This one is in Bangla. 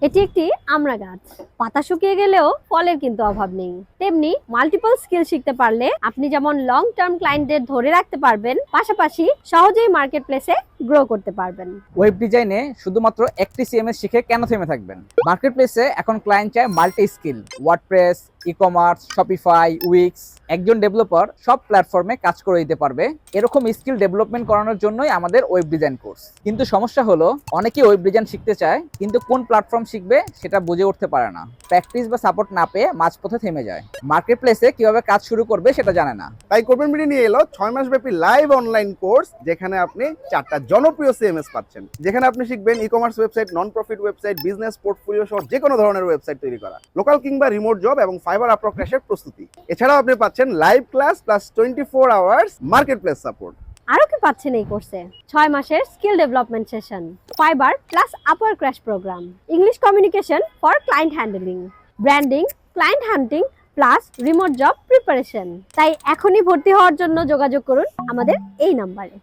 এটি একটি আমড়া গাছ। পাতা শুকিয়ে গেলেও ফলের কিন্তু অভাব নেই। তেমনি মাল্টিপল স্কিল শিখতে পারলে আপনি যেমন লং টার্ম ক্লায়েন্টদের ধরে রাখতে পারবেন, পাশাপাশি সহজেই মার্কেট প্লেসে গ্রো করতে পারবেন। ওয়েব ডিজাইনে শুধুমাত্র একটি সিএমএস শিখে কেন থেমে থাকবেন? মার্কেট প্লেসে এখন ক্লায়েন্ট চায় multi skill, WordPress, e-commerce, Shopify, Wix. একজন ডেভেলপার সব প্ল্যাটফর্মে কাজ করে দিতে পারবে। এরকম স্কিল ডেভেলপমেন্ট করানোর জন্যই আমাদের ওয়েব ডিজাইন কোর্স। কিন্তু সমস্যা হলো অনেকেই ওয়েব ডিজাইন শিখতে চায়, কিন্তু কোন প্ল্যাটফর্ম শিখবে সেটা বুঝে উঠতে পারে না। প্র্যাকটিস বা সাপোর্ট না পেয়ে মাঝপথে থেমে যায়। মার্কেট প্লেসে কিভাবে কাজ শুরু করবে সেটা জানে না। তাই কোরবান মিডি নিয়ে এলো 6 মাস ব্যাপী লাইভ অনলাইন কোর্স, যেখানে আপনি 4টা জনপ্রিয় সিএমএস পাচ্ছেন, যেখানে আপনি শিখবেন e-commerce website, non profit website, business portfolio সহ যে কোনো ধরনের ওয়েবসাইট তৈরি করা, লোকাল কিংবা রিমোট জব এবং ফাইবার আপওয়ার্ক ক্র্যাশের প্রস্তুতি। এছাড়াও আপনি পাচ্ছেন live class plus 24 hours market place support. আরো কি পাচ্ছেন এই কোর্সে? 6 মাসের skill development session, Fiverr plus Upwork crash program, English communication for client handling, branding, client hunting plus remote job preparation. তাই এখনই ভর্তি হওয়ার জন্য যোগাযোগ করুন আমাদের এই নাম্বারে।